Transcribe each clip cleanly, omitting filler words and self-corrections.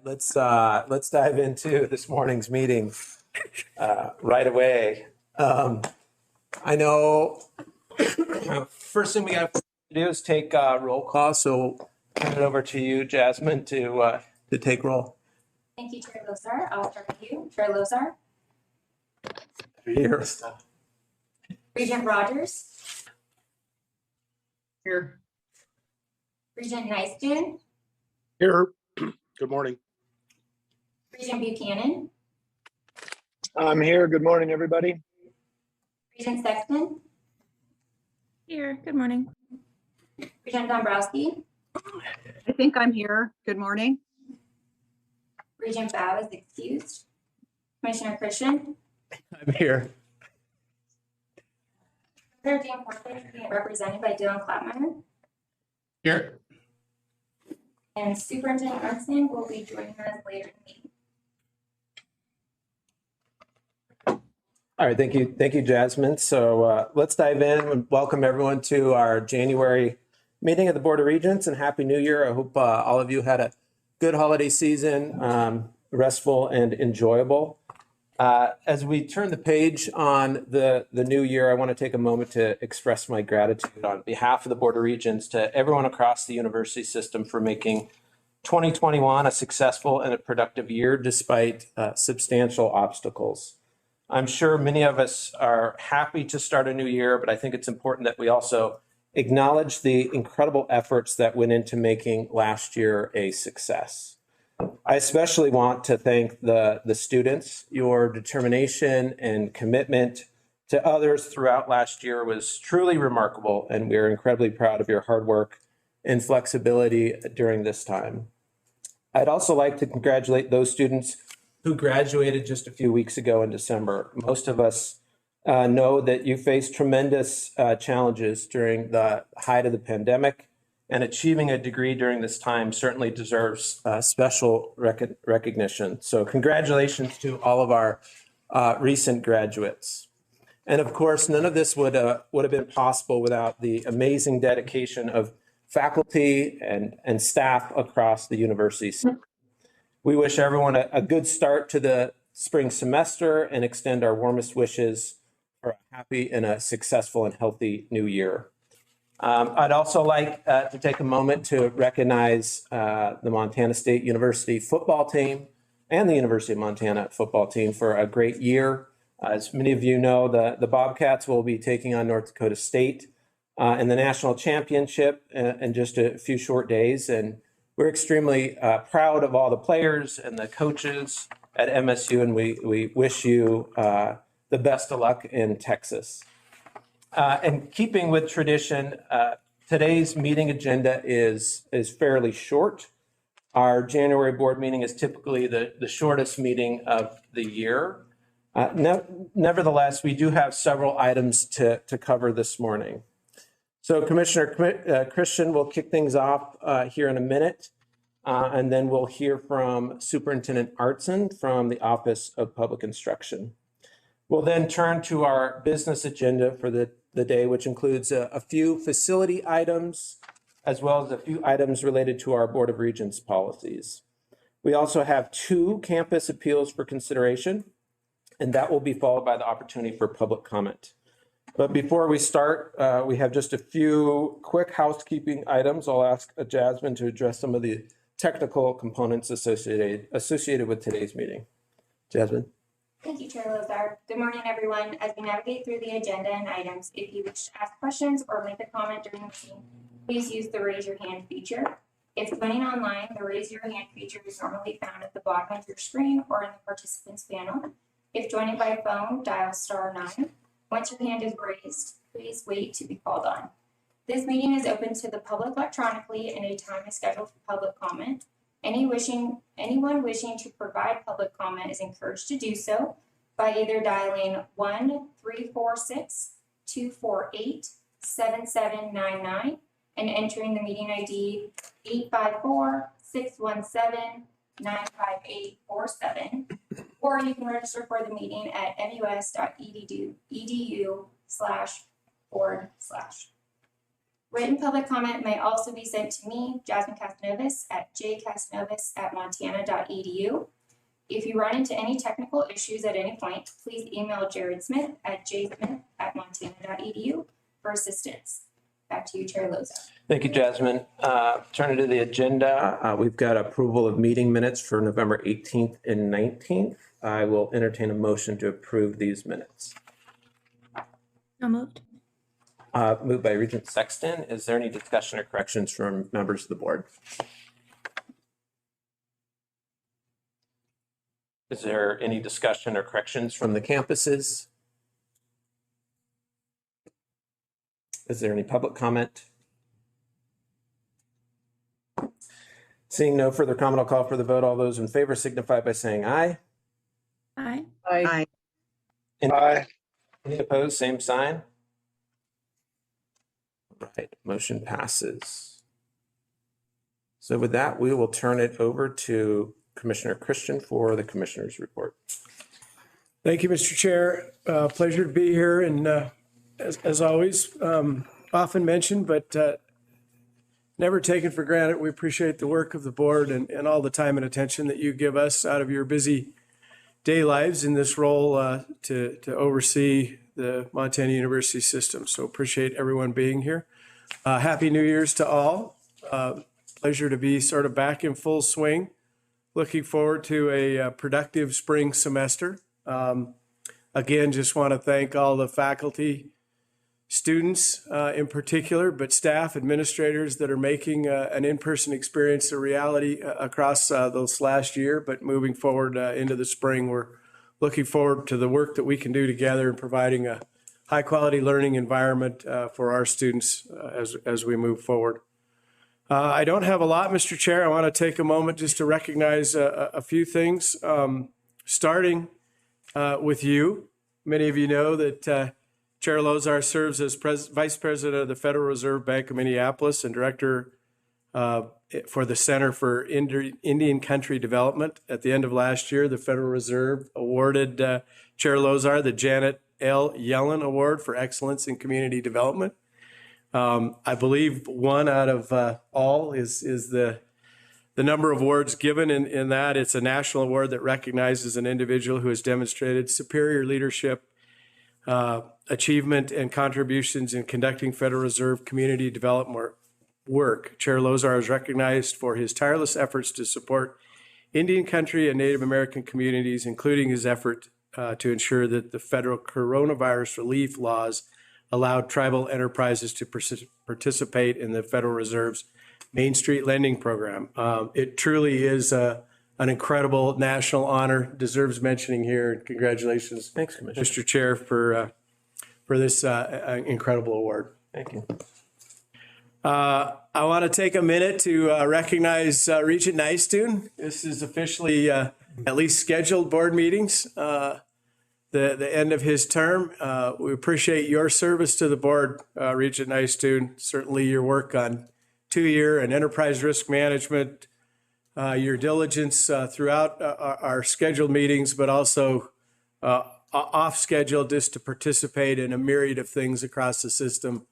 Let's dive into this morning's meeting right away. I know first thing we got to do is take roll call. So turn it over to you, Jasmine, to take roll. Thank you, Chair Lozar. I'll start with you, Chair Lozar. Here. Regent Rogers. Here. Regent Nystuen. Here. Good morning. Regent Buchanan. I'm here. Good morning, everybody. Regent Sexton. Here. Good morning. Regent Dombrowski. I think I'm here. Good morning. Regent Bao is excused. Commissioner Christian. I'm here. Senator Dan Porter being represented by Dylan Clapmeyer. Here. And Superintendent Arnson will be joining us later in the meeting. All right, thank you, Jasmine. So let's dive in and welcome everyone to our January meeting of the Board of Regents, and Happy New Year. I hope all of you had a good holiday season, restful and enjoyable. As we turn the page on the new year, I want to take a moment to express my gratitude on behalf of the Board of Regents to everyone across the university system for making 2021 a successful and a productive year despite substantial obstacles. I'm sure many of us are happy to start a new year, but I think it's important that we also acknowledge the incredible efforts that went into making last year a success. I especially want to thank the students. Your determination and commitment to others throughout last year was truly remarkable, and we're incredibly proud of your hard work and flexibility during this time. I'd also like to congratulate those students who graduated just a few weeks ago in December. Most of us know that you faced tremendous challenges during the height of the pandemic, and achieving a degree during this time certainly deserves special recognition. So congratulations to all of our recent graduates. And of course, none of this would have been possible without the amazing dedication of faculty and staff across the university. We wish everyone a good start to the spring semester and extend our warmest wishes for a happy and a successful and healthy new year. I'd also like to take a moment to recognize the Montana State University football team and the University of Montana football team for a great year. As many of you know, the Bobcats will be taking on North Dakota State in the national championship in just a few short days. And we're extremely proud of all the players and the coaches at MSU, and we wish you the best of luck in Texas. And keeping with tradition, today's meeting agenda is fairly short. Our January board meeting is typically the shortest meeting of the year. Nevertheless, we do have several items to cover this morning. So Commissioner Christian will kick things off here in a minute, and then we'll hear from Superintendent Arnson from the Office of Public Instruction. We'll then turn to our business agenda for the day, which includes a few facility items, as well as a few items related to our Board of Regents policies. We also have 2 campus appeals for consideration, and that will be followed by the opportunity for public comment. But before we start, we have just a few quick housekeeping items. I'll ask Jasmine to address some of the technical components associated with today's meeting. Jasmine. Thank you, Chair Lozar. Good morning, everyone. As we navigate through the agenda and items, if you wish to ask questions or make a comment during the meeting, please use the raise your hand feature. If joining online, the raise your hand feature is normally found at the bottom of your screen or in the participants panel. If joining by phone, dial *9. Once your hand is raised, please wait to be called on. This meeting is open to the public electronically, and a time is scheduled for public comment. Anyone wishing to provide public comment is encouraged to do so by either dialing 1-346-248-7799 and entering the meeting ID 854-617-95847, or you can register for the meeting at mus.edu/board/. Written public comment may also be sent to me, Jasmine Castanovas, at jcastanovas@montana.edu. If you run into any technical issues at any point, please email Jared Smith at jsmith@montana.edu for assistance. Back to you, Chair Loza. Thank you, Jasmine. Turning to the agenda, we've got approval of meeting minutes for November 18th and 19th. I will entertain a motion to approve these minutes. So moved. Moved by Regent Sexton. Is there any discussion or corrections from members of the board? Is there any discussion or corrections from the campuses? Is there any public comment? Seeing no further comment, I'll call for the vote. All those in favor signify by saying aye. Aye. Aye. Aye. Any opposed, same sign. Right, motion passes. So with that, we will turn it over to Commissioner Christian for the Commissioner's report. Thank you, Mr. Chair. Pleasure to be here, and as always, often mentioned, but never taken for granted. We appreciate the work of the board and all the time and attention that you give us out of your busy day lives in this role to oversee the Montana University system. So appreciate everyone being here. Happy New Year's to all. Pleasure to be sort of back in full swing. Looking forward to a productive spring semester. Again, just want to thank all the faculty, students in particular, but staff, administrators that are making an in-person experience a reality across this last year. But moving forward into the spring, we're looking forward to the work that we can do together in providing a high-quality learning environment for our students as we move forward. I don't have a lot, Mr. Chair. I want to take a moment just to recognize a few things, starting with you. Many of you know that Chair Lozar serves as Vice President of the Federal Reserve Bank of Minneapolis and Director for the Center for Indian Country Development. At the end of last year, the Federal Reserve awarded Chair Lozar the Janet L. Yellen Award for Excellence in Community Development. I believe one out of all is the number of awards given in that. It's a national award that recognizes an individual who has demonstrated superior leadership, achievement, and contributions in conducting Federal Reserve community development work. Chair Lozar is recognized for his tireless efforts to support Indian country and Native American communities, including his effort to ensure that the federal coronavirus relief laws allowed tribal enterprises to participate in the Federal Reserve's Main Street Lending Program. It truly is an incredible national honor, deserves mentioning here. Congratulations, Thanks, Commissioner. Mr. Chair, for this incredible award. Thank you. I want to take a minute to recognize Regent Nystuen. This is officially at least scheduled board meetings. The end of his term. We appreciate your service to the board, Regent Nystuen. Certainly your work on 2-year and enterprise risk management, your diligence throughout our scheduled meetings, but also off schedule just to participate in a myriad of things across the system,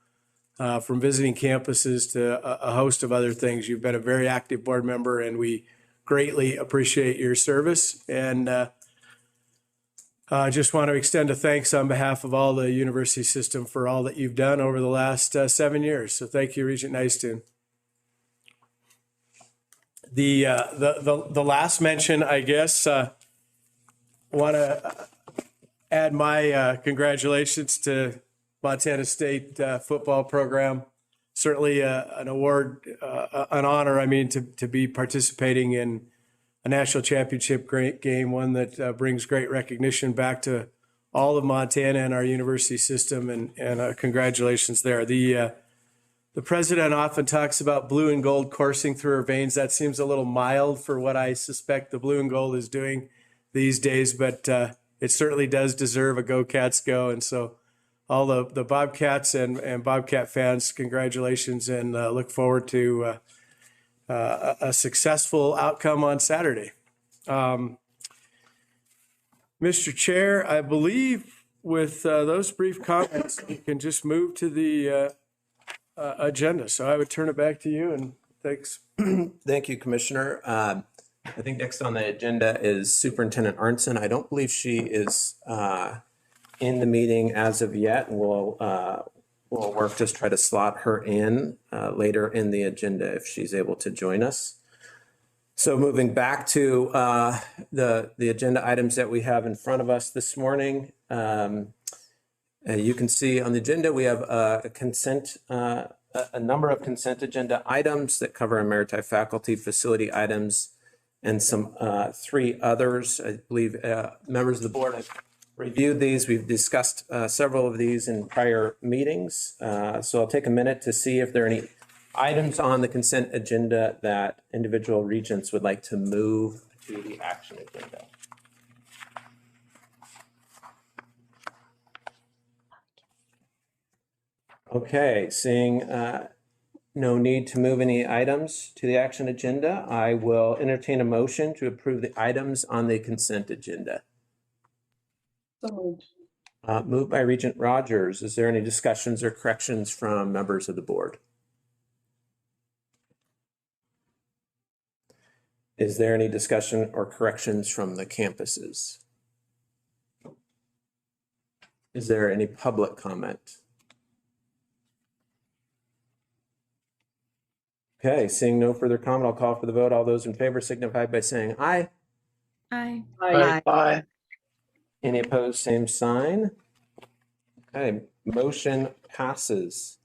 from visiting campuses to a host of other things. You've been a very active board member, and we greatly appreciate your service. And I just want to extend a thanks on behalf of all the university system for all that you've done over the last 7 years. So thank you, Regent Nystuen. The last mention, I guess, want to add my congratulations to Montana State football program. Certainly an award, an honor, I mean, to be participating in a national championship game, one that brings great recognition back to all of Montana and our university system, and congratulations there. The president often talks about blue and gold coursing through her veins. That seems a little mild for what I suspect the blue and gold is doing these days, but it certainly does deserve a Go Cats Go. And so all the Bobcats and Bobcat fans, congratulations, and look forward to a successful outcome on Saturday. Mr. Chair, I believe with those brief comments, we can just move to the agenda. So I would turn it back to you, and thanks. Thank you, Commissioner. I think next on the agenda is Superintendent Arnson. I don't believe she is in the meeting as of yet. We'll work to try to slot her in later in the agenda if she's able to join us. So moving back to the agenda items that we have in front of us this morning, you can see on the agenda we have a number of consent agenda items that cover maritime faculty, facility items, and some 3 others. I believe members of the board have reviewed these. We've discussed several of these in prior meetings. So I'll take a minute to see if there are any items on the consent agenda that individual regents would like to move to the action agenda. Okay, seeing no need to move any items to the action agenda, I will entertain a motion to approve the items on the consent agenda. Moved by Regent Rogers. Is there any discussions or corrections from members of the board? Is there any discussion or corrections from the campuses? Is there any public comment? Okay, seeing no further comment, I'll call for the vote. All those in favor signify by saying aye. Aye. Aye. Any opposed, same sign. Okay, motion passes.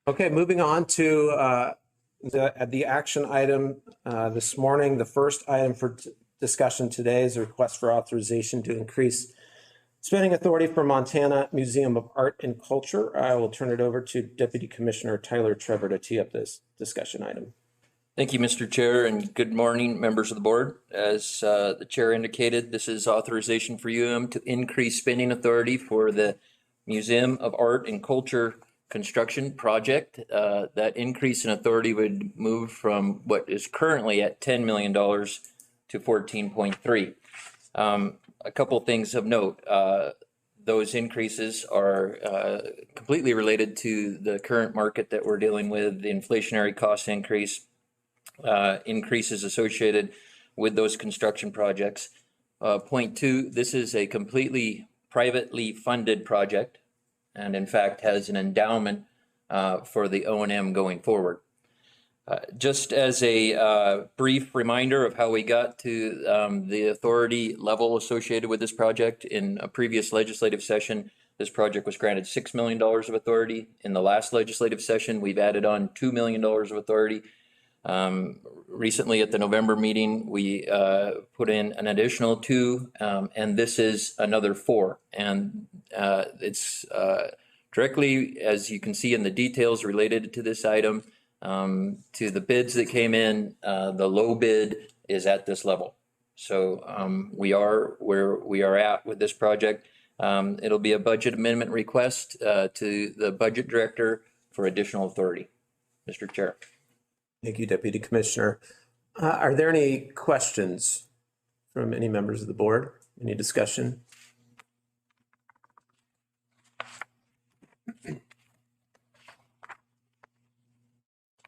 Okay, moving on to the action item this morning. The first item for discussion today is a request for authorization to increase spending authority for Montana Museum of Art and Culture. I will turn it over to Deputy Commissioner Tyler Trevor to tee up this discussion item. Thank you, Mr. Chair, and good morning, members of the board. As the chair indicated, this is authorization for to increase spending authority for the Museum of Art and Culture construction project. That increase in authority would move from what is currently at $10 million to 14.3. A couple things of note. Those increases are completely related to the current market that we're dealing with, the inflationary cost increase, increases associated with those construction projects. Point 2, this is a completely privately funded project, and in fact has an endowment for the O&M going forward. Just as a brief reminder of how we got to the authority level associated with this project, in a previous legislative session, this project was granted $6 million of authority. In the last legislative session, we've added on $2 million of authority. Recently at the November meeting, we put in an additional 2, and this is another 4. And it's directly, as you can see in the details related to this item, to the bids that came in, the low bid is at this level. So we are where we are at with this project. It'll be a budget amendment request to the budget director for additional authority. Mr. Chair. Thank you, Deputy Commissioner. Are there any questions from any members of the board? Any discussion?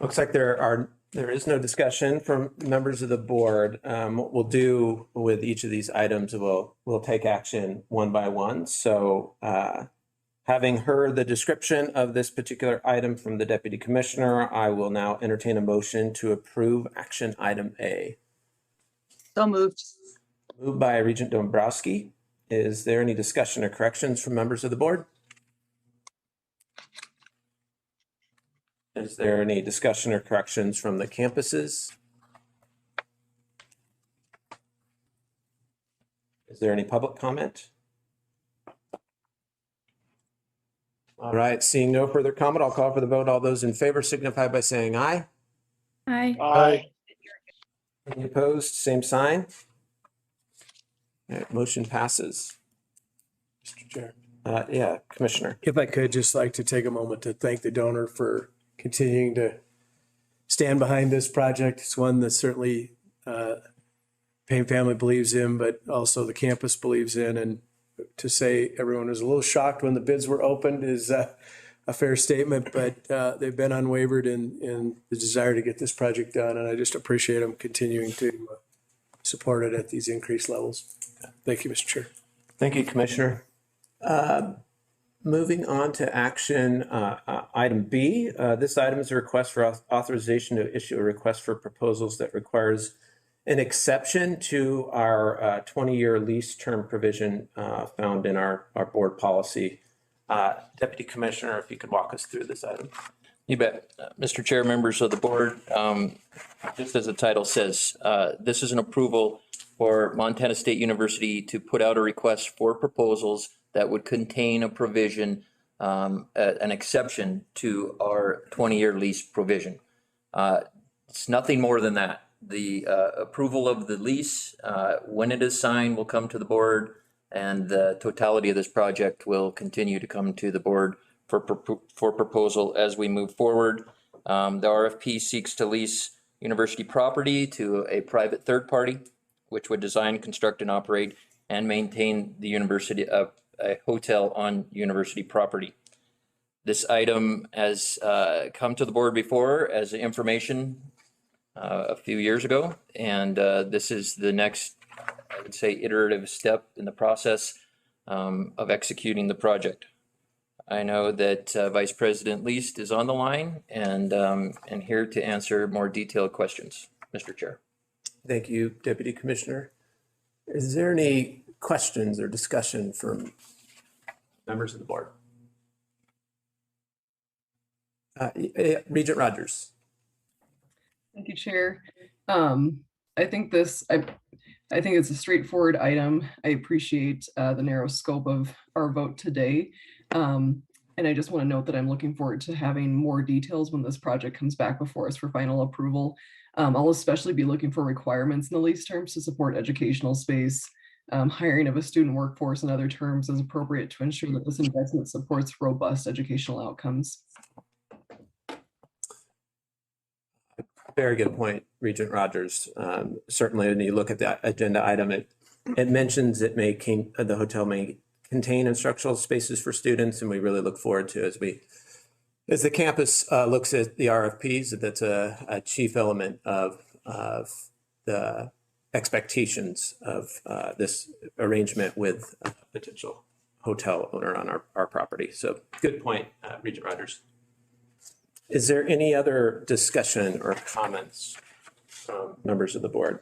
Looks like there is no discussion from members of the board. What we'll do with each of these items, we'll take action one by one. So having heard the description of this particular item from the Deputy Commissioner, I will now entertain a motion to approve action item A. So moved. Moved by Regent Dombrowski. Is there any discussion or corrections from members of the board? Is there any discussion or corrections from the campuses? Is there any public comment? All right, seeing no further comment, I'll call for the vote. All those in favor signify by saying aye. Aye. Aye. Any opposed, same sign. All right, motion passes. Mr. Chair. Yeah, Commissioner. If I could just like to take a moment to thank the donor for continuing to stand behind this project. It's one that certainly Payne family believes in, but also the campus believes in. And to say everyone was a little shocked when the bids were opened is a fair statement, but they've been unwavered in the desire to get this project done, and I just appreciate them continuing to support it at these increased levels. Thank you, Mr. Chair. Thank you, Commissioner. Moving on to action item B. This item is a request for authorization to issue a request for proposals that requires an exception to our 20-year lease term provision found in our board policy. Deputy Commissioner, if you could walk us through this item. You bet. Mr. Chair, members of the board, just as the title says, this is an approval for Montana State University to put out a request for proposals that would contain a provision, an exception to our 20-year lease provision. It's nothing more than that. The approval of the lease, when it is signed, will come to the board, and the totality of this project will continue to come to the board for proposal as we move forward. The RFP seeks to lease university property to a private third party, which would design, construct, and operate and maintain the university a hotel on university property. This item has come to the board before as information a few years ago, and this is the next, I would say, iterative step in the process of executing the project. I know that Vice President Least is on the line and here to answer more detailed questions, Mr. Chair. Thank you, Deputy Commissioner. Is there any questions or discussion from members of the board? Regent Rogers. Thank you, Chair. I think I think it's a straightforward item. I appreciate the narrow scope of our vote today. And I just want to note that I'm looking forward to having more details when this project comes back before us for final approval. I'll especially be looking for requirements in the lease terms to support educational space, hiring of a student workforce, and other terms as appropriate to ensure that this investment supports robust educational outcomes. Very good point, Regent Rogers. Certainly, when you look at that agenda item, it mentions the hotel may contain instructional spaces for students, and we really look forward to as the campus looks at the RFPs, that's a chief element of the expectations of this arrangement with a potential hotel owner on our property. So good point, Regent Rogers. Is there any other discussion or comments from members of the board?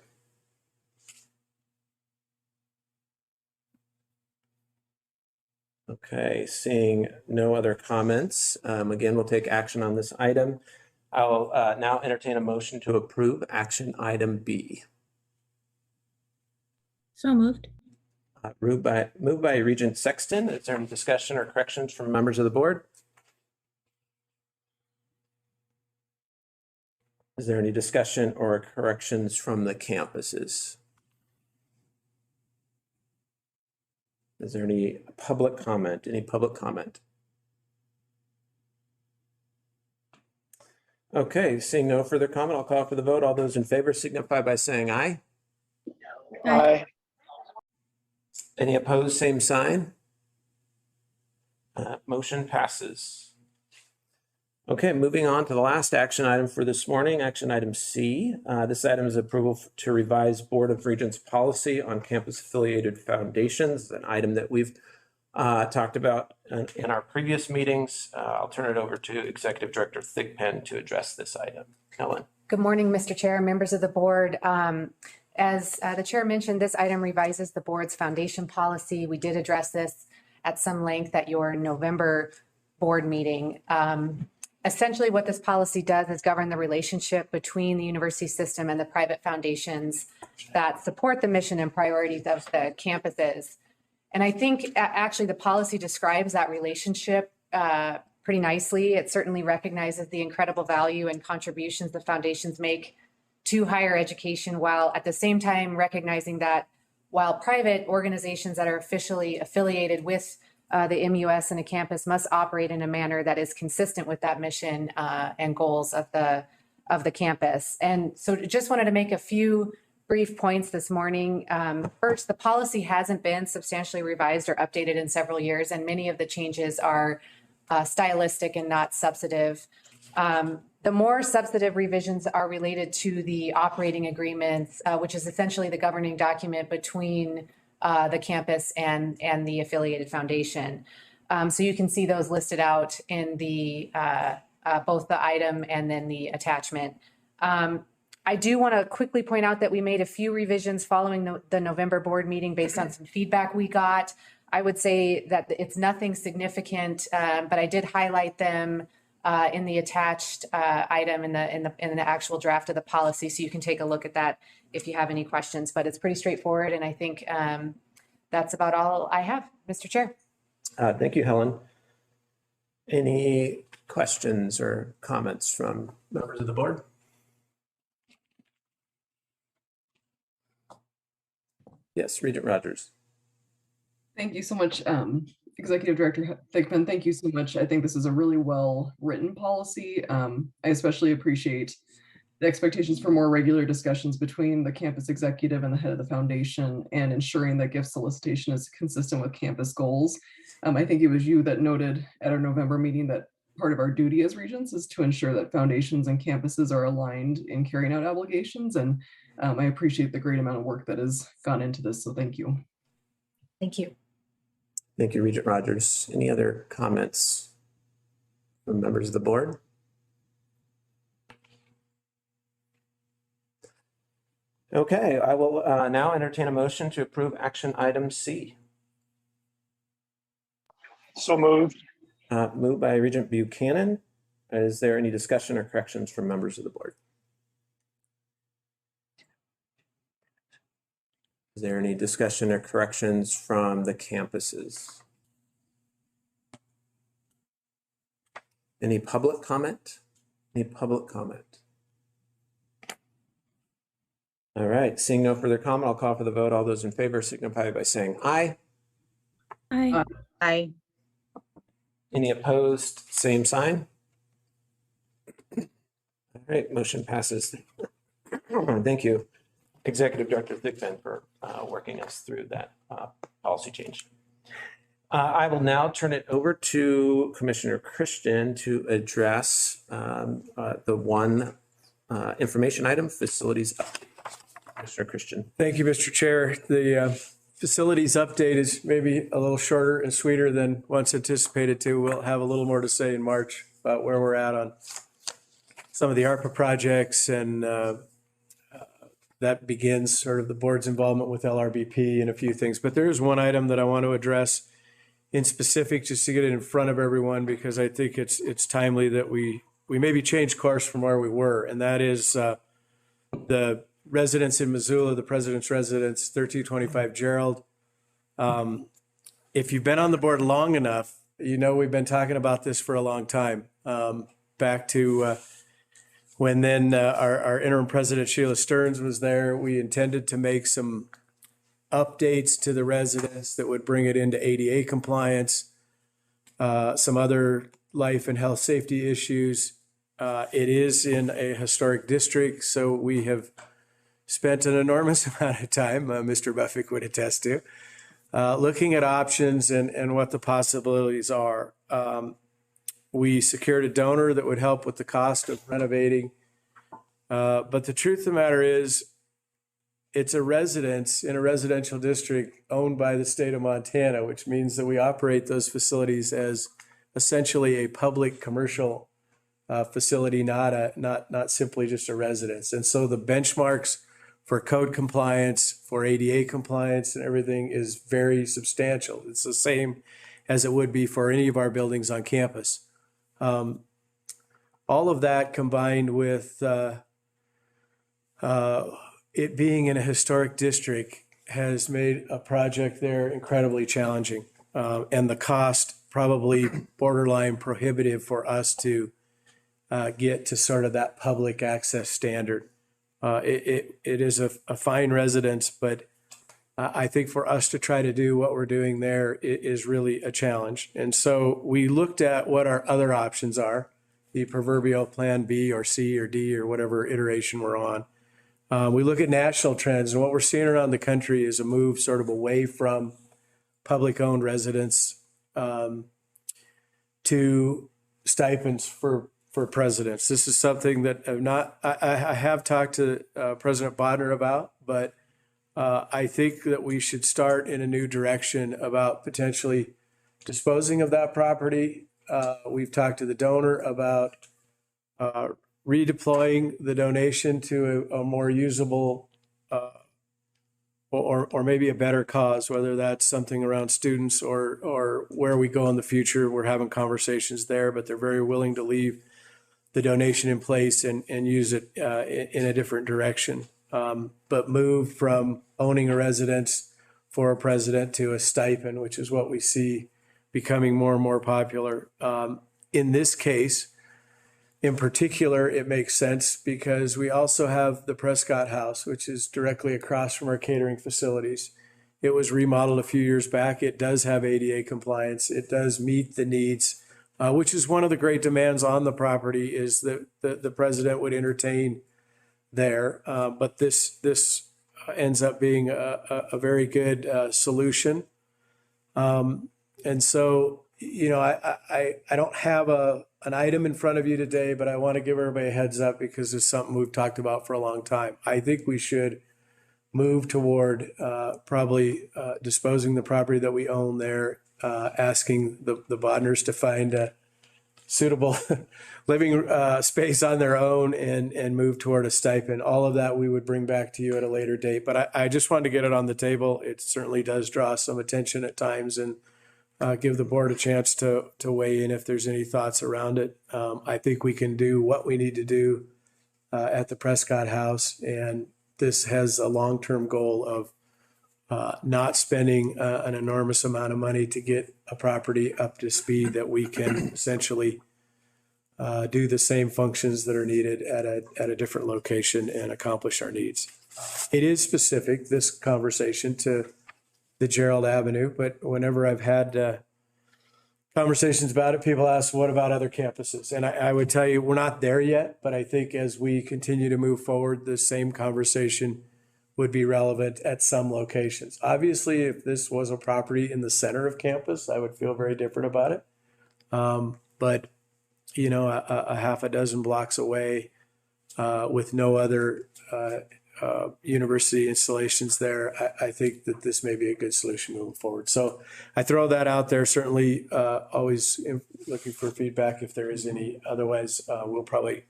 Okay, seeing no other comments, again, we'll take action on this item. I'll now entertain a motion to approve action item B. So moved. Moved by Regent Sexton. Is there any discussion or corrections from members of the board? Is there any discussion or corrections from the campuses? Is there any public comment? Any public comment? Okay, seeing no further comment, I'll call for the vote. All those in favor signify by saying aye. Aye. Any opposed, same sign. Motion passes. Okay, moving on to the last action item for this morning, action item C. This item is approval to revise Board of Regents policy on campus affiliated foundations, an item that we've talked about in our previous meetings. I'll turn it over to Executive Director Thigpen to address this item. Yellen. Good morning, Mr. Chair, members of the board. As the chair mentioned, this item revises the board's foundation policy. We did address this at some length at your November board meeting. Essentially, what this policy does is govern the relationship between the university system and the private foundations that support the mission and priorities of the campuses. And I think actually the policy describes that relationship pretty nicely. It certainly recognizes the incredible value and contributions the foundations make to higher education, while at the same time recognizing that while private organizations that are officially affiliated with the MUS and a campus must operate in a manner that is consistent with that mission and goals of the campus. And so just wanted to make a few brief points this morning. First, the policy hasn't been substantially revised or updated in several years, and many of the changes are stylistic and not substantive. The more substantive revisions are related to the operating agreements, which is essentially the governing document between the campus and the affiliated foundation. So you can see those listed out in the both the item and then the attachment. I do want to quickly point out that we made a few revisions following the November board meeting based on some feedback we got. I would say that it's nothing significant, but I did highlight them in the attached item in the actual draft of the policy, so you can take a look at that if you have any questions. But it's pretty straightforward, and I think that's about all I have, Mr. Chair. Thank you, Helen. Any questions or comments from members of the board? Yes, Regent Rogers. Thank you so much, Executive Director Thigpen. Thank you so much. I think this is a really well-written policy. I especially appreciate the expectations for more regular discussions between the campus executive and the head of the foundation, and ensuring that gift solicitation is consistent with campus goals. I think it was you that noted at our November meeting that part of our duty as Regents is to ensure that foundations and campuses are aligned in carrying out obligations. And I appreciate the great amount of work that has gone into this. So thank you. Thank you. Thank you, Regent Rogers. Any other comments from members of the board? Okay, I will now entertain a motion to approve action item C. So moved. Moved by Regent Buchanan. Is there any discussion or corrections from members of the board? Is there any discussion or corrections from the campuses? Any public comment? Any public comment? All right, seeing no further comment, I'll call for the vote. All those in favor signify by saying aye. Aye. Aye. Any opposed, same sign. All right, motion passes. Thank you, Executive Director Thigpen, for working us through that policy change. I will now turn it over to Commissioner Christian to address the one information item, facilities update. Commissioner Christian. Thank you, Mr. Chair. The facilities update is maybe a little shorter and sweeter than once anticipated to. We'll have a little more to say in March about where we're at on some of the ARPA projects, and that begins sort of the board's involvement with LRBP and a few things. But there is one item that I want to address in specific, just to get it in front of everyone, because I think it's timely that we maybe change course from where we were, and that is the residence in Missoula, the president's residence, 1325 Gerald. If you've been on the board long enough, you know we've been talking about this for a long time. Back to when then our interim president, Sheila Stearns, was there. We intended to make some updates to the residence that would bring it into ADA compliance, some other life and health safety issues. It is in a historic district, so we have spent an enormous amount of time, Mr. Buffick would attest to, looking at options and what the possibilities are. We secured a donor that would help with the cost of renovating. But the truth of the matter is, it's a residence in a residential district owned by the state of Montana, which means that we operate those facilities as essentially a public commercial facility, not simply just a residence. And so the benchmarks for code compliance, for ADA compliance and everything is very substantial. It's the same as it would be for any of our buildings on campus. All of that combined with it being in a historic district has made a project there incredibly challenging, and the cost probably borderline prohibitive for us to get to sort of that public access standard. It is a fine residence, but I think for us to try to do what we're doing there is really a challenge. And so we looked at what our other options are, the proverbial plan B or C or D or whatever iteration we're on. We look at national trends, and what we're seeing around the country is a move sort of away from public-owned residents to to stipends for presidents. This is something that I have talked to President Bodnar about, but I think that we should start in a new direction about potentially disposing of that property. We've talked to the donor about redeploying the donation to a more usable or maybe a better cause, whether that's something around students or where we go in the future. We're having conversations there, but they're very willing to leave the donation in place and use it in a different direction. But move from owning a residence for a president to a stipend, which is what we see becoming more and more popular. In this case, in particular, it makes sense because we also have the Prescott House, which is directly across from our catering facilities. It was remodeled a few years back. It does have ADA compliance. It does meet the needs, which is one of the great demands on the property, is that the president would entertain there. But this ends up being a very good solution. And so, I don't have an item in front of you today, but I want to give everybody a heads up because it's something we've talked about for a long time. I think we should move toward probably disposing the property that we own there, asking the Bodnars to find a suitable living space on their own and move toward a stipend. All of that we would bring back to you at a later date. But I just wanted to get it on the table. It certainly does draw some attention at times, and give the board a chance to weigh in if there's any thoughts around it. I think we can do what we need to do at the Prescott House, and this has a long-term goal of not spending an enormous amount of money to get a property up to speed that we can essentially do the same functions that are needed at a different location and accomplish our needs. It is specific, this conversation, to the Gerald Avenue, but whenever I've had conversations about it, people ask, what about other campuses? And I would tell you, we're not there yet, but I think as we continue to move forward, the same conversation would be relevant at some locations. Obviously, if this was a property in the center of campus, I would feel very different about it. But, a half a dozen blocks away with no other university installations there, I think that this may be a good solution moving forward. So I throw that out there. Certainly always looking for feedback if there is any. Otherwise, we'll probably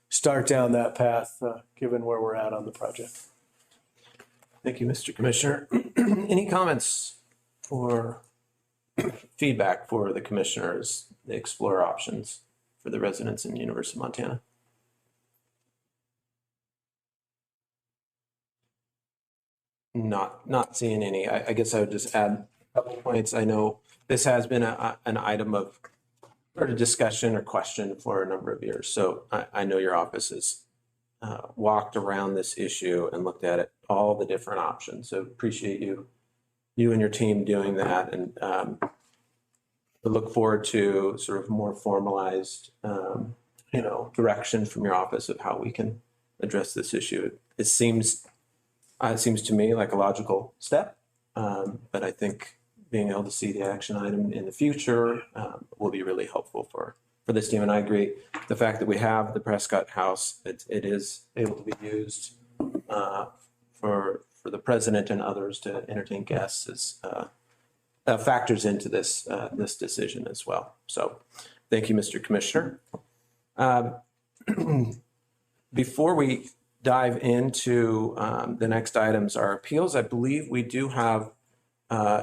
start down that path given where we're at on the project. Thank you, Mr. Commissioner. Any comments or feedback for the commissioners, the explore options for the residents in the University of Montana? Not seeing any. I guess I would just add a couple points. I know this has been an item of sort of discussion or question for a number of years. So I know your office has walked around this issue and looked at it, all the different options. So appreciate you and your team doing that, and we look forward to sort of more formalized, direction from your office of how we can address this issue. It seems to me like a logical step, but I think being able to see the action item in the future will be really helpful for this team. And I agree, the fact that we have the Prescott House, it is able to be used for the president and others to entertain guests is factors into this decision as well. So thank you, Mr. Commissioner. Before we dive into the next items, our appeals, I believe we do have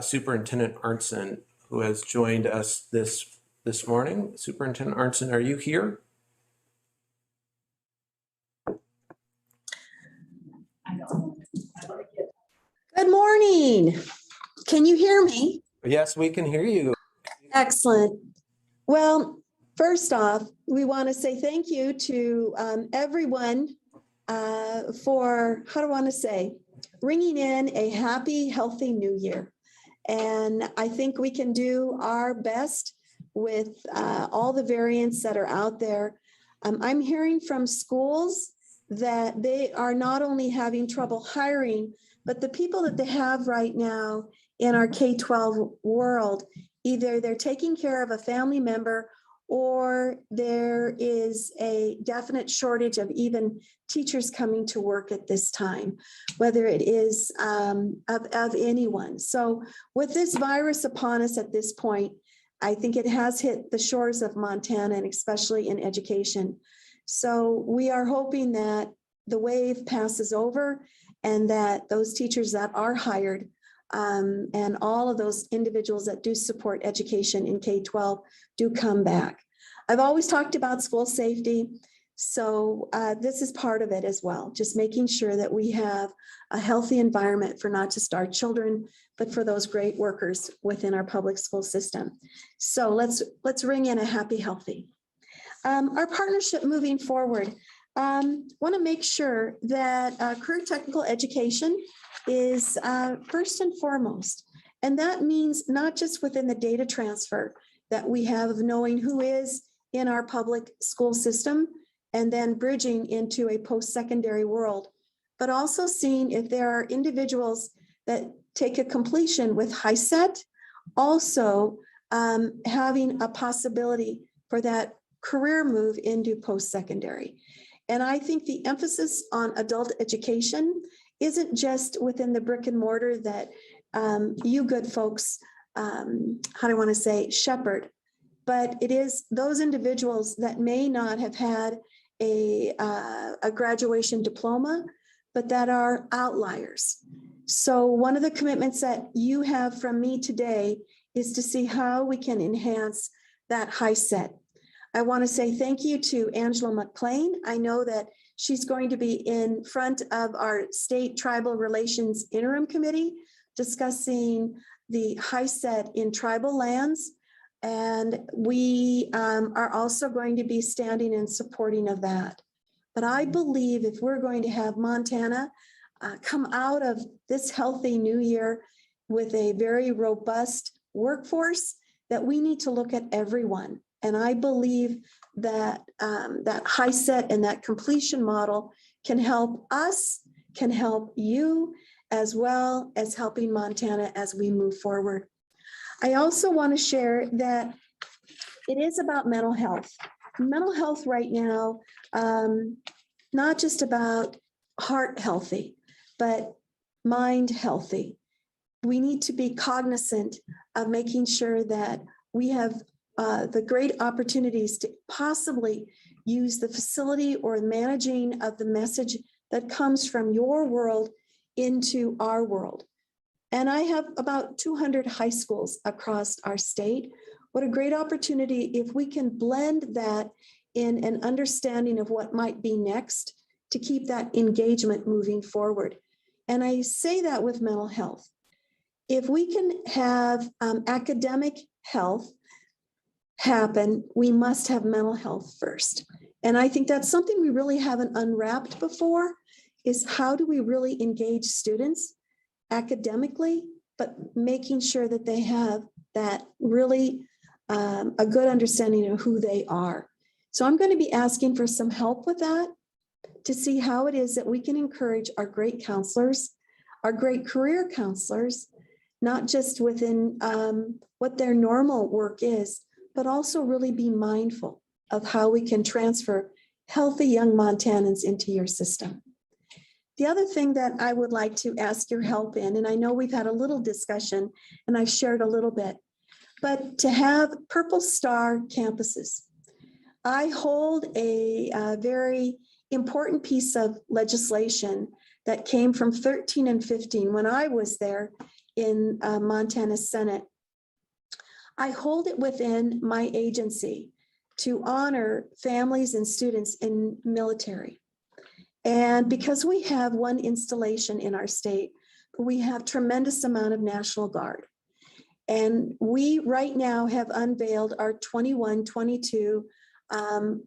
Superintendent Arntzen, who has joined us this morning. Superintendent Arntzen, are you here? Good morning. Can you hear me? Yes, we can hear you. Excellent. Well, first off, we want to say thank you to everyone for, ringing in a happy, healthy new year. And I think we can do our best with all the variants that are out there. I'm hearing from schools that they are not only having trouble hiring, but the people that they have right now in our K-12 world, either they're taking care of a family member or there is a definite shortage of even teachers coming to work at this time, whether it is of anyone. So with this virus upon us at this point, I think it has hit the shores of Montana, and especially in education. So we are hoping that the wave passes over and that those teachers that are hired and all of those individuals that do support education in K-12 do come back. I've always talked about school safety, so this is part of it as well, just making sure that we have a healthy environment for not just our children, but for those great workers within our public school system. So let's ring in a happy, healthy. Our partnership moving forward, want to make sure that career technical education is first and foremost. And that means not just within the data transfer that we have of knowing who is in our public school system and then bridging into a post-secondary world, but also seeing if there are individuals that take a completion with HiSET, also having a possibility for that career move into post-secondary. And I think the emphasis on adult education isn't just within the brick and mortar that you good folks, how do I want to say, shepherd, but it is those individuals that may not have had a graduation diploma, but that are outliers. So one of the commitments that you have from me today is to see how we can enhance that HiSET. I want to say thank you to Angela McLean. I know that she's going to be in front of our state tribal relations interim committee discussing the HiSET in tribal lands. And we are also going to be standing and supporting of that. But I believe if we're going to have Montana come out of this healthy new year with a very robust workforce, that we need to look at everyone. And I believe that that HiSET and that completion model can help us, can help you, as well as helping Montana as we move forward. I also want to share that it is about mental health. Mental health right now, not just about heart healthy, but mind healthy. We need to be cognizant of making sure that we have the great opportunities to possibly use the facility or managing of the message that comes from your world into our world. And I have about 200 high schools across our state. What a great opportunity if we can blend that in an understanding of what might be next to keep that engagement moving forward. And I say that with mental health. If we can have academic health happen, we must have mental health first. And I think that's something we really haven't unwrapped before, is how do we really engage students academically, but making sure that they have that really a good understanding of who they are. So I'm going to be asking for some help with that to see how it is that we can encourage our great counselors, our great career counselors, not just within what their normal work is, but also really be mindful of how we can transfer healthy young Montanans into your system. The other thing that I would like to ask your help in, and I know we've had a little discussion and I've shared a little bit, but to have Purple Star campuses. I hold a very important piece of legislation that came from 13 and 15 when I was there in Montana Senate. I hold it within my agency to honor families and students in military. And because we have one installation in our state, we have tremendous amount of National Guard. And we right now have unveiled our 21-22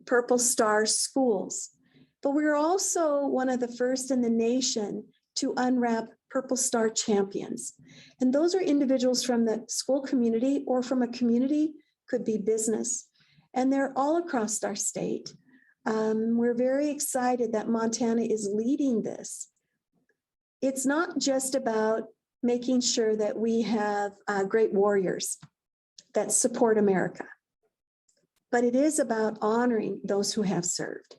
Purple Star schools. But we're also one of the first in the nation to unwrap Purple Star champions. And those are individuals from the school community or from a community, could be business. And they're all across our state. We're very excited that Montana is leading this. It's not just about making sure that we have great warriors that support America. but it is about honoring those who have served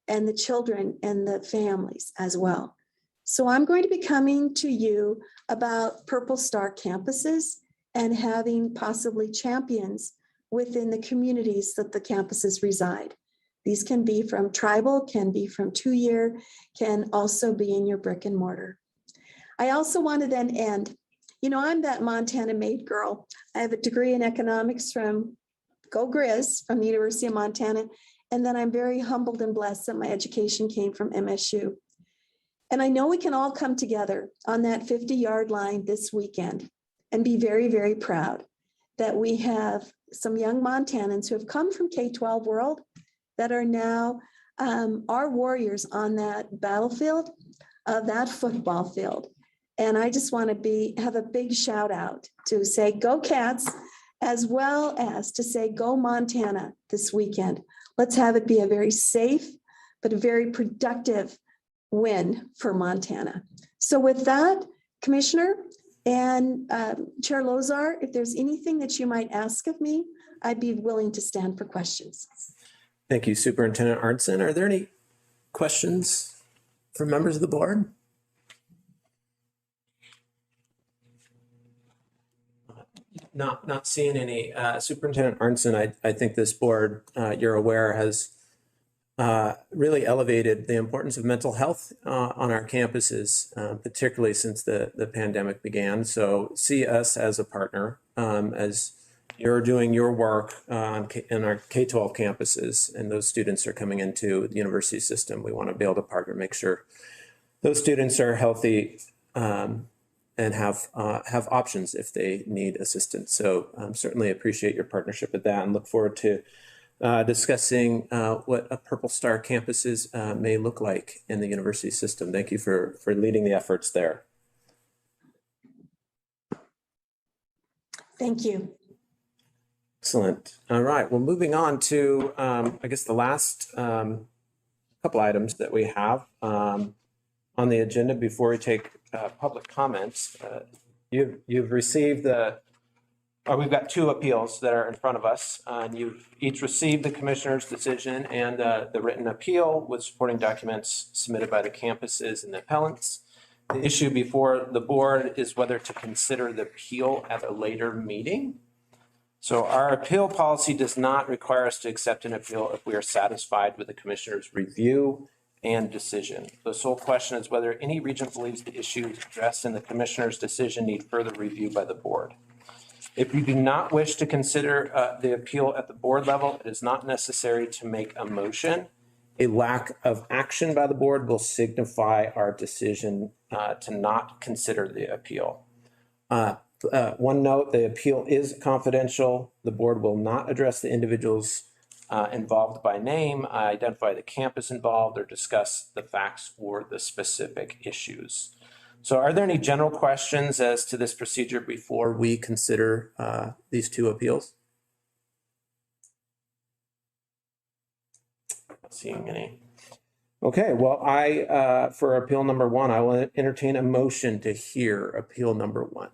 and the children and the families as well. So I'm going to be coming to you about Purple Star campuses and having possibly champions within the communities that the campuses reside. These can be from tribal, can be from 2-year, can also be in your brick and mortar. I also want to then end, I'm that Montana made girl. I have a degree in economics from Go Grizz from the University of Montana. And then I'm very humbled and blessed that my education came from MSU. And I know we can all come together on that 50-yard line this weekend and be very, very proud that we have some young Montanans who have come from K-12 world that are now our warriors on that battlefield, that football field. And I just want to have a big shout out to say, go Cats, as well as to say, go Montana this weekend. Let's have it be a very safe, but a very productive win for Montana. So with that, Commissioner and Chair Lozar, if there's anything that you might ask of me, I'd be willing to stand for questions. Thank you, Superintendent Arntzen. Are there any questions from members of the board? Not seeing any. Superintendent Arntzen, I think this board, you're aware, has really elevated the importance of mental health on our campuses, particularly since the pandemic began. So see us as a partner as you're doing your work in our K-12 campuses, and those students are coming into the university system. We want to be able to partner, make sure those students are healthy and have options if they need assistance. So certainly appreciate your partnership with that and look forward to discussing what a Purple Star campuses may look like in the university system. Thank you for leading the efforts there. Thank you. Excellent. All right. Well, moving on to, I guess, the last couple items that we have on the agenda before we take public comments. You've received we've got 2 appeals that are in front of us. And you've each received the commissioner's decision and the written appeal with supporting documents submitted by the campuses and the appellants. The issue before the board is whether to consider the appeal at a later meeting. So our appeal policy does not require us to accept an appeal if we are satisfied with the commissioner's review and decision. The sole question is whether any regent believes the issues addressed in the commissioner's decision need further review by the board. If you do not wish to consider the appeal at the board level, it is not necessary to make a motion. A lack of action by the board will signify our decision to not consider the appeal. One note, the appeal is confidential. The board will not address the individuals involved by name, identify the campus involved, or discuss the facts or the specific issues. So are there any general questions as to this procedure before we consider these 2 appeals? Not seeing any. Okay, well, for appeal number 1, I will entertain a motion to hear appeal number 1.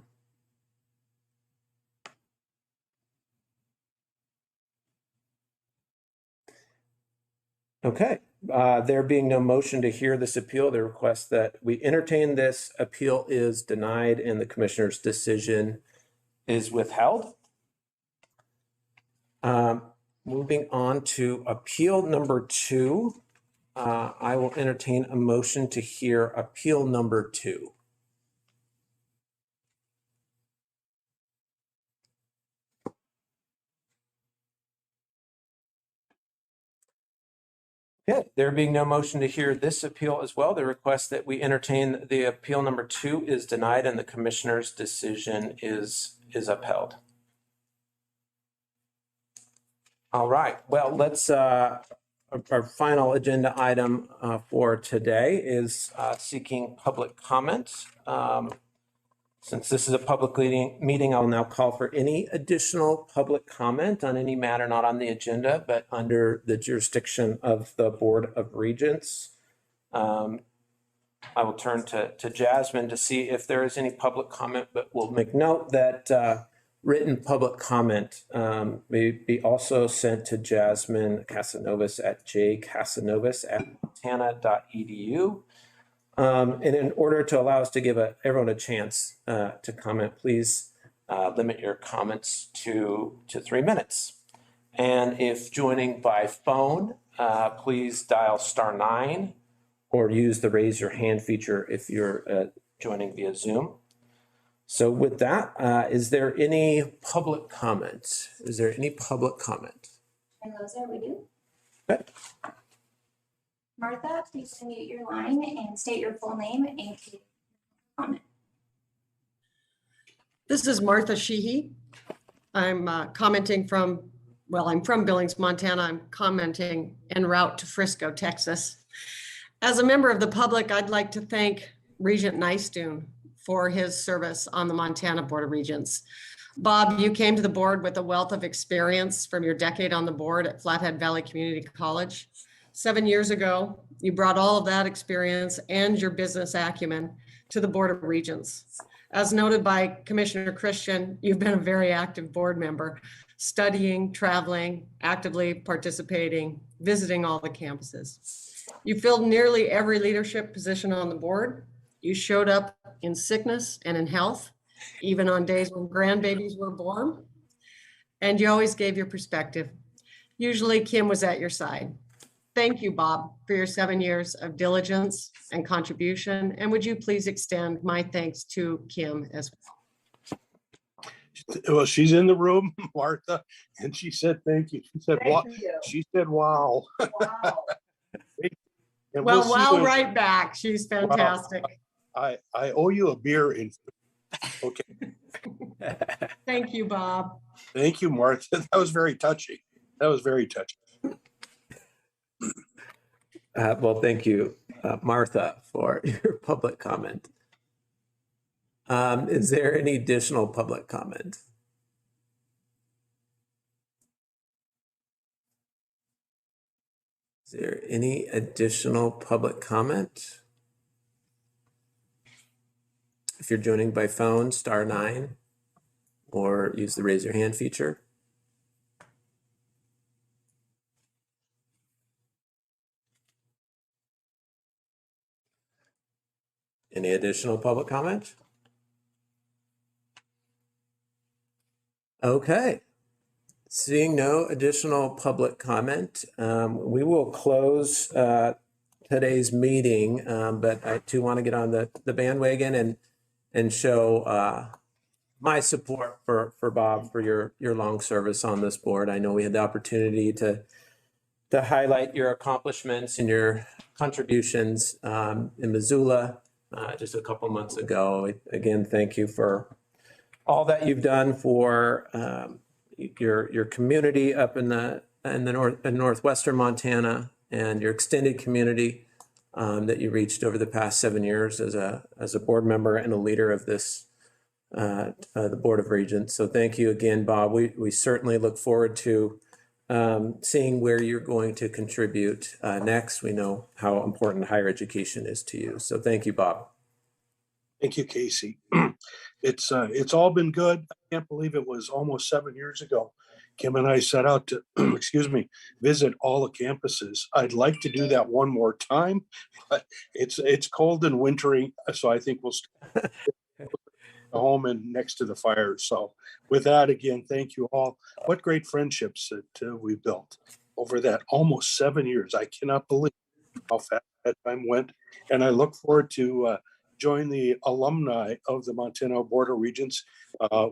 Okay, there being no motion to hear this appeal, the request that we entertain this appeal is denied and the commissioner's decision is withheld. Moving on to appeal number 2, I will entertain a motion to hear appeal number 2. Okay, there being no motion to hear this appeal as well, the request that we entertain the appeal number 2 is denied and the commissioner's decision is upheld. All right, well, let's, our final agenda item for today is seeking public comment. Since this is a public meeting, I'll now call for any additional public comment on any matter not on the agenda, but under the jurisdiction of the Board of Regents. I will turn to Jasmine to see if there is any public comment, but we'll make note that written public comment may be also sent to Jasmine Casanovas at jcasanovas@montana.edu. And in order to allow us to give everyone a chance to comment, please limit your comments to 3 minutes. And if joining by phone, please dial *9 or use the raise your hand feature if you're joining via Zoom. So with that, is there any public comment? Is there any public comment? And those are we do. Okay. Martha, please unmute your line and state your full name and comment. This is Martha Sheehy. I'm commenting from, well, I'm from Billings, Montana. I'm commenting en route to Frisco, Texas. As a member of the public, I'd like to thank Regent Nystuen for his service on the Montana Board of Regents. Bob, you came to the board with a wealth of experience from your decade on the board at Flathead Valley Community College. 7 years ago, you brought all of that experience and your business acumen to the Board of Regents. As noted by Commissioner Christian, you've been a very active board member, studying, traveling, actively participating, visiting all the campuses. You filled nearly every leadership position on the board. You showed up in sickness and in health, even on days when grandbabies were born. And you always gave your perspective. Usually Kim was at your side. Thank you, Bob, for your 7 years of diligence and contribution. And would you please extend my thanks to Kim as well? Well, she's in the room, Martha, and she said, thank you. She said, wow. She said, wow. Wow. And Well, see wow, you. right back. She's fantastic. I owe you a beer. Okay. Thank you, Bob. Thank you, Martha. That was very touching. That was very touching. Well, thank you, Martha, for your public comment. Is there any additional public comment? Is there any additional public comment? If you're joining by phone, *9 or use the raise your hand feature. Any additional public comment? Okay. Seeing no additional public comment, we will close today's meeting, but I too want to get on the bandwagon and show my support for Bob for your long service on this board. I know we had the opportunity to highlight your accomplishments and your contributions in Missoula just a couple months ago. Again, thank you for all that you've done for your community up in northwestern Montana and your extended community that you reached over the past 7 years as a board member and a leader of this the Board of Regents. So thank you again, Bob. We certainly look forward to seeing where you're going to contribute next. We know how important higher education is to you. So thank you, Bob. Thank you, Casey. It's all been good. I can't believe it was almost 7 years ago. Kim and I set out to, visit all the campuses. I'd like to do that one more time, but it's cold and wintry, so I think we'll stay home and next to the fire. So with that, again, thank you all. What great friendships that we built over that almost 7 years. I cannot believe how fast that time went. And I look forward to join the alumni of the Montana Board of Regents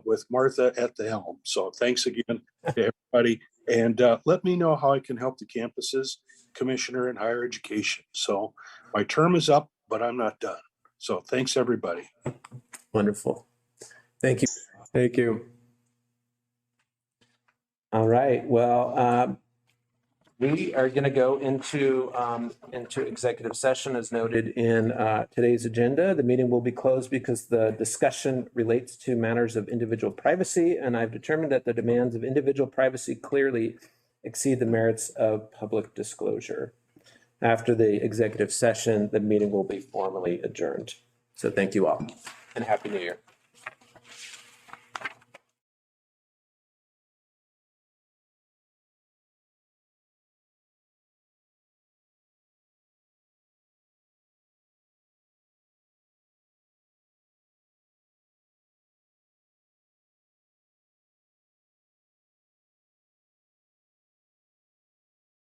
with Martha at the helm. So thanks again to everybody. And let me know how I can help the campuses, Commissioner in Higher Education. So my term is up, but I'm not done. So thanks, everybody. Wonderful. Thank you. Thank you. All right. Well, we are going to go into executive session as noted in today's agenda. The meeting will be closed because the discussion relates to matters of individual privacy, and I've determined that the demands of individual privacy clearly exceed the merits of public disclosure. After the executive session, the meeting will be formally adjourned. So thank you all, and Happy New Year.